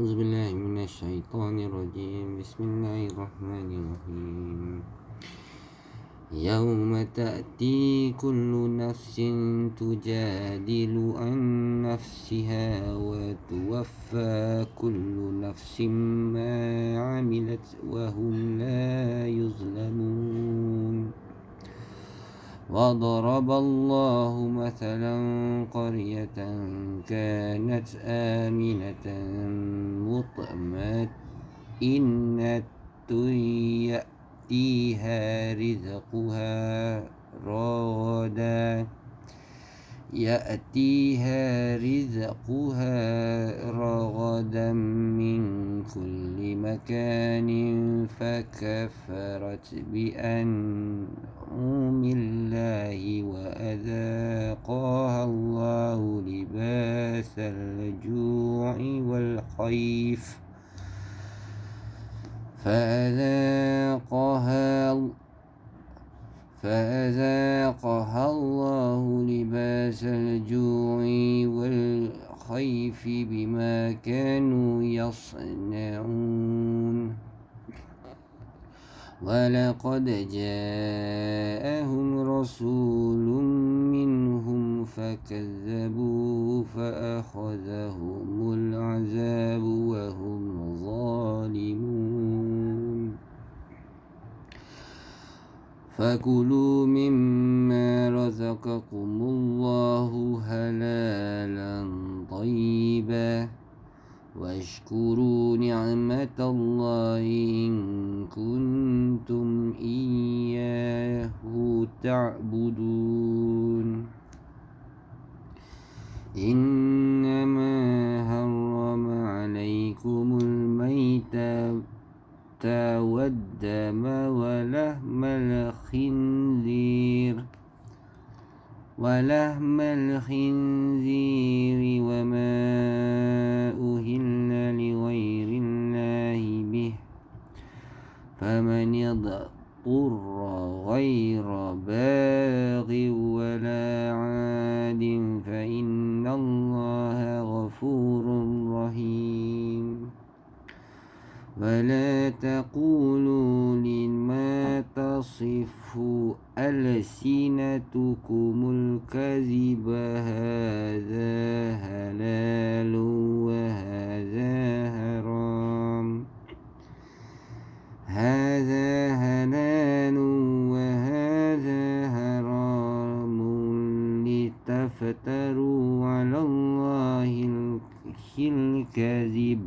أعوذ بالله من الشيطان الرجيم. بسم الله الرحمن الرحيم. يوم تأتي كل نفس تجادل عن نفسها وتوفى كل نفس ما عملت وهم لا يظلمون. وضرب الله مثلا قرية كانت آمنة مطمئنة يأتيها رزقها رغدا من كل مكان فكفرت بأنعم الله وأذاقها الله لباس الجوع والخوف فأذاقها الله لباس الجوع والخوف بما كانوا يصنعون. ولقد جاءهم رسول منهم فكذبوه فأخذهم العذاب وهم ظالمون. فكلوا مما رزقكم الله حلالا طيبا واشكروا نعمة الله إن كنتم إياه تعبدون. إنما حرم عليكم الميتة والدم ولحم الخنزير وما أهل لغير الله به فمن يضطر غير باغ ولا عاد فإن الله غفور رحيم. ولا تقولوا لما تصف ألسنتكم الكذب هذا حلال وهذا حرام لتفتروا على الله الكذب.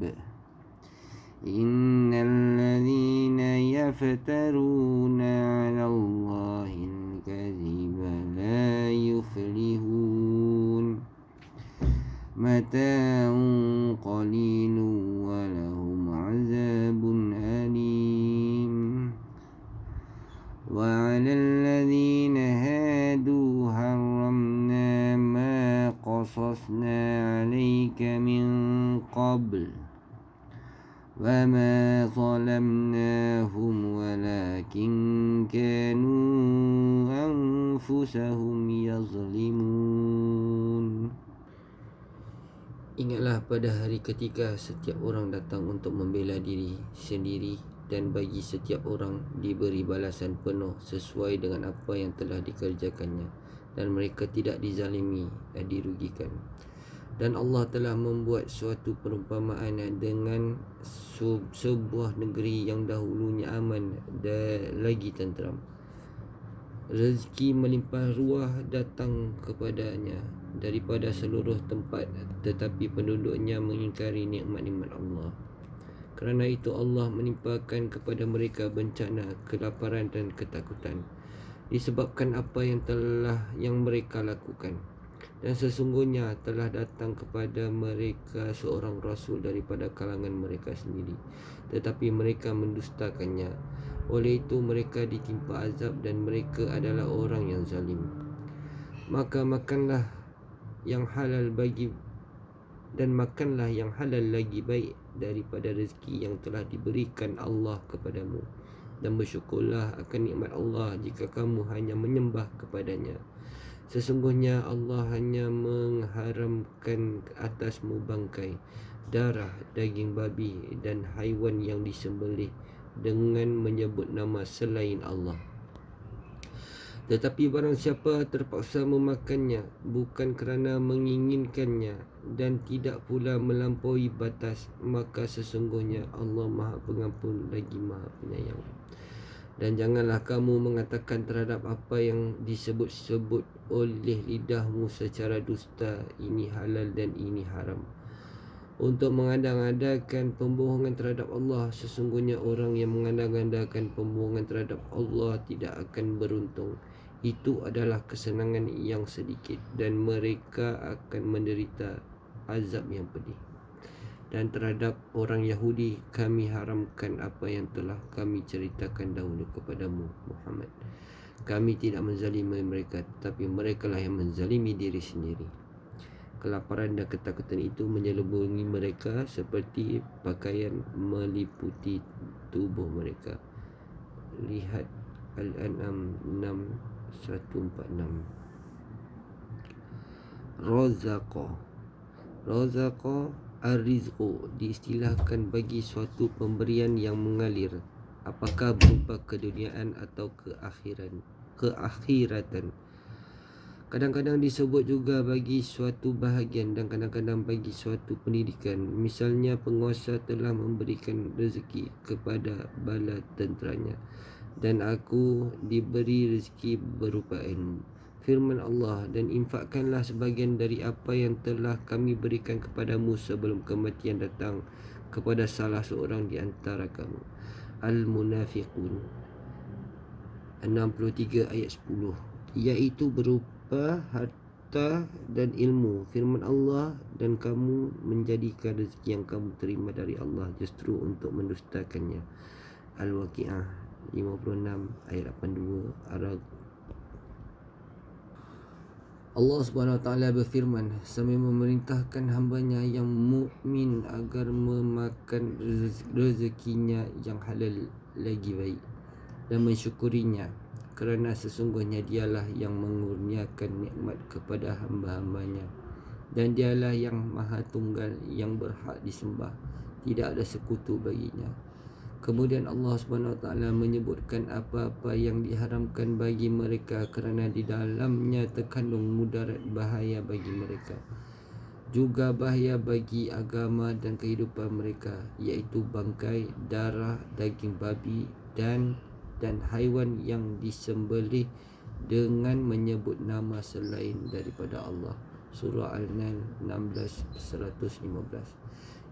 إن الذين يفترون على الله الكذب لا يفلحون. متاع قليل ولهم عذاب أليم. وعلى الذين هادوا حرمنا ما قصصنا عليك من قبل وما ظلمناهم ولكن كانوا أنفسهم يظلمون. Ingatlah pada hari ketika setiap orang datang untuk membela diri sendiri dan bagi setiap orang diberi balasan penuh sesuai dengan apa yang telah dikerjakannya dan mereka tidak dizalimi dan dirugikan. Dan Allah telah membuat suatu perumpamaan dengan sebuah negeri yang dahulunya aman dan lagi tenteram. Rezeki melimpah ruah datang kepadanya daripada seluruh tempat, tetapi penduduknya mengingkari nikmat-nikmat Allah. Kerana itu Allah menimpakan kepada mereka bencana, kelaparan dan ketakutan disebabkan apa yang mereka lakukan. Dan sesungguhnya telah datang kepada mereka seorang rasul daripada kalangan mereka sendiri, tetapi mereka mendustakannya. Oleh itu mereka ditimpa azab dan mereka adalah orang yang zalim. Maka makanlah yang halal lagi baik daripada rezeki yang telah diberikan Allah kepadamu, dan bersyukurlah akan nikmat Allah jika kamu hanya menyembah kepadanya. Sesungguhnya Allah hanya mengharamkan atasmu bangkai darah, daging babi dan haiwan yang disembelih dengan menyebut nama selain Allah. Tetapi barang siapa terpaksa memakannya bukan kerana menginginkannya dan tidak pula melampaui batas, maka sesungguhnya Allah Maha Pengampun lagi Maha Penyayang. Dan janganlah kamu mengatakan terhadap apa yang disebut-sebut oleh lidahmu secara dusta, ini halal dan ini haram, untuk mengada-ngadakan pembohongan terhadap Allah. Sesungguhnya orang yang mengada-ngadakan pembohongan terhadap Allah tidak akan beruntung. Itu adalah kesenangan yang sedikit dan mereka akan menderita azab yang pedih. Dan terhadap orang Yahudi kami haramkan apa yang telah kami ceritakan dahulu kepadamu Muhammad. Kami tidak menzalimi mereka, tetapi mereka lah yang menzalimi diri sendiri. Kelaparan dan ketakutan itu menyelubungi mereka seperti pakaian meliputi tubuh mereka. Lihat Al-An'am 6:146. Razaqa ar-rizqu diistilahkan bagi suatu pemberian yang mengalir, apakah berupa keduniaan atau keakhiratan. Kadang-kadang disebut juga bagi suatu bahagian dan kadang-kadang bagi suatu pendidikan. Misalnya penguasa telah memberikan rezeki kepada bala tenteranya dan aku diberi rezeki berupa ilmu. Firman Allah, dan infakkanlah sebahagian dari apa yang telah kami berikan kepadamu sebelum kematian datang kepada salah seorang di antara kamu. Al-Munafiqun 63 ayat 10, iaitu berupa harta dan ilmu. Firman Allah, dan kamu menjadikan rezeki yang kamu terima dari Allah justru untuk mendustakannya. Al-Waqi'ah 56 ayat 82. Allah Subhanahu Wa Taala berfirman sambil memerintahkan hambanya yang mukmin agar memakan rezekinya yang halal lagi baik dan mensyukurinya, kerana sesungguhnya dialah yang mengurniakan nikmat kepada hamba-hambanya dan dialah yang maha tunggal yang berhak disembah, tidak ada sekutu baginya. Kemudian Allah Subhanahu Wa Taala menyebutkan apa-apa yang diharamkan bagi mereka kerana di dalamnya terkandung mudarat bahaya bagi mereka, juga bahaya bagi agama dan kehidupan mereka, iaitu bangkai, darah, daging babi dan haiwan yang disembelih dengan menyebut nama selain daripada Allah. Surah Al-Nahl 16:115,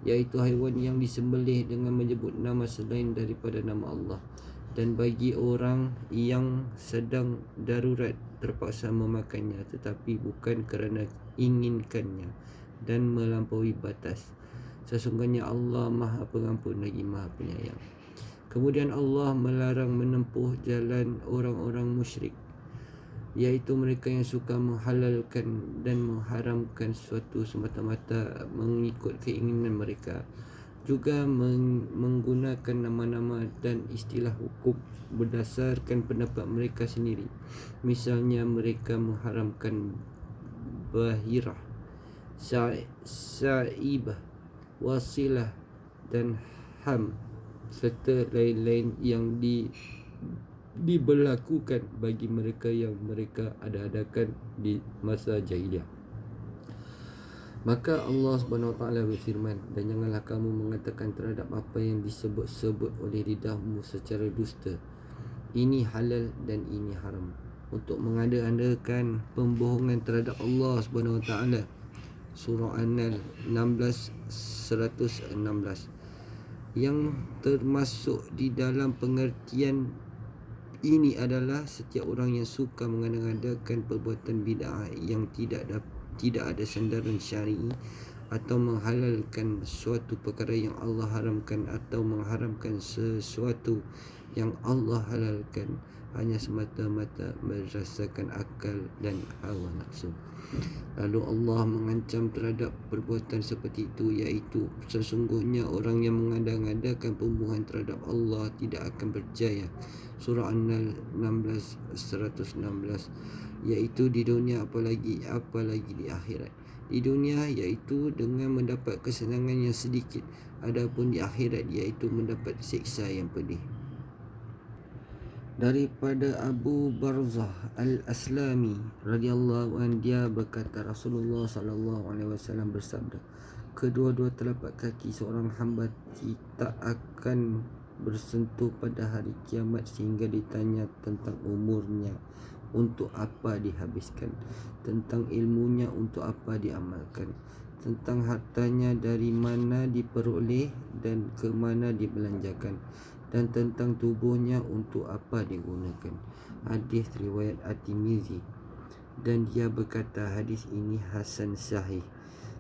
iaitu haiwan yang disembelih dengan menyebut nama selain daripada nama Allah. Dan bagi orang yang sedang darurat terpaksa memakannya tetapi bukan kerana inginkannya dan melampaui batas, sesungguhnya Allah Maha Pengampun lagi Maha Penyayang. Kemudian Allah melarang menempuh jalan orang-orang musyrik, iaitu mereka yang suka menghalalkan dan mengharamkan sesuatu semata-mata mengikut keinginan mereka, juga menggunakan nama-nama dan istilah hukum berdasarkan pendapat mereka sendiri. Misalnya mereka mengharamkan bahirah, sa'ibah, wasilah dan ham serta lain-lain yang diberlakukan bagi mereka yang mereka ada-adakan di masa jahiliah. Maka Allah Subhanahu Wa Taala berfirman, dan janganlah kamu mengatakan terhadap apa yang disebut-sebut oleh lidahmu secara dusta, ini halal dan ini haram, untuk mengada-adakan pembohongan terhadap Allah Subhanahu Wa Taala. Surah An-Nahl 16:116. Yang termasuk di dalam pengertian ini adalah setiap orang yang suka mengada-adakan perbuatan bid'ah yang tidak ada sandaran syar'i, atau menghalalkan suatu perkara yang Allah haramkan, atau mengharamkan sesuatu yang Allah halalkan hanya semata-mata berdasarkan akal dan hawa nafsu. Lalu Allah mengancam terhadap perbuatan seperti itu, iaitu sesungguhnya orang yang mengada-ngadakan pembohongan terhadap Allah tidak akan berjaya. Surah An-Nahl 16:116, iaitu di dunia apalagi di akhirat. di dunia, iaitu dengan mendapat kesenangan yang sedikit, adapun di akhirat iaitu mendapat siksa yang pedih. Daripada Abu Barzah Al-Aslami radhiyallahu anhu, dia berkata Rasulullah sallallahu alaihi wasallam bersabda, kedua-dua telapak kaki seorang hamba tak akan bersentuh pada hari kiamat sehingga ditanya tentang umurnya untuk apa dihabiskan, tentang ilmunya untuk apa diamalkan, tentang hartanya dari mana diperoleh dan ke mana dibelanjakan, dan tentang tubuhnya untuk apa digunakan. Hadis riwayat At-Tirmizi. Dan dia berkata hadis ini hasan sahih.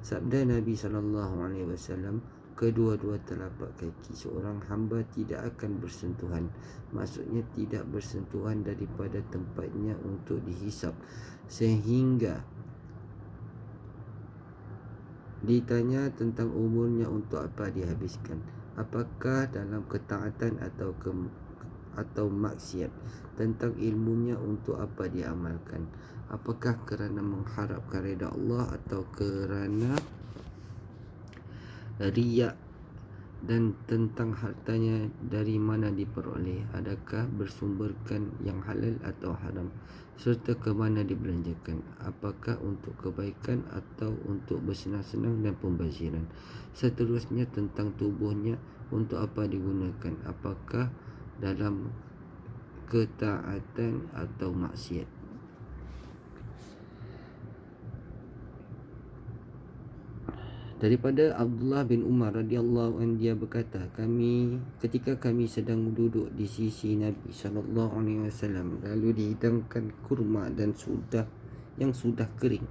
Sabda Nabi SAW, kedua-dua telapak kaki seorang hamba tidak akan bersentuhan. Maksudnya tidak bersentuhan daripada tempatnya untuk dihisap, sehingga ditanya tentang umurnya untuk apa dihabiskan, apakah dalam ketaatan atau maksiat, tentang ilmunya untuk apa diamalkan, apakah kerana mengharapkan redha Allah atau kerana riya, dan tentang hartanya dari mana diperoleh, adakah bersumberkan yang halal atau haram, serta ke mana dibelanjakan, apakah untuk kebaikan atau untuk bersenang-senang dan pembaziran. Seterusnya tentang tubuhnya untuk apa digunakan, apakah dalam ketaatan atau maksiat. Daripada Abdullah bin Umar radhiyallahu anhu, dia berkata, ketika kami sedang duduk di sisi Nabi sallallahu alaihi wasallam, lalu dihidangkan kurma dan yang sudah kering.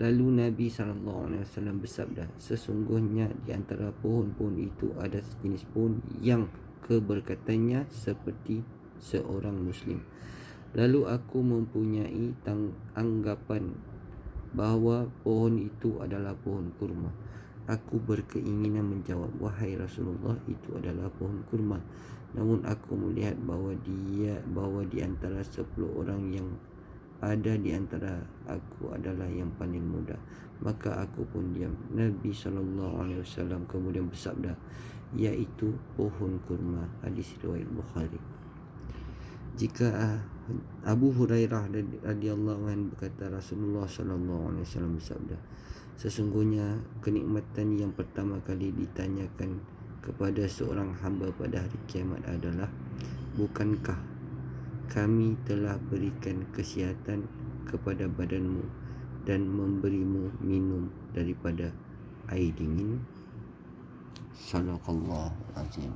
Lalu Nabi sallallahu alaihi wasallam bersabda, sesungguhnya di antara pohon-pohon itu ada sejenis pohon yang keberkatannya seperti seorang muslim. Lalu aku mempunyai anggapan bahawa pohon itu adalah pohon kurma. Aku berkeinginan menjawab, wahai Rasulullah, itu adalah pohon kurma. Namun aku melihat bahawa di antara 10 orang yang ada di antara aku adalah yang paling muda. Maka aku pun diam. Nabi SAW kemudian bersabda, iaitu pohon kurma. Hadis riwayat Bukhari. Jika Abu Hurairah radhiyallahu anhu berkata, Rasulullah SAW bersabda, sesungguhnya kenikmatan yang pertama kali ditanyakan kepada seorang hamba pada hari kiamat adalah, bukankah kami telah berikan kesihatan kepada badanmu dan memberimu minum daripada air dingin? Sadaqallahu azim.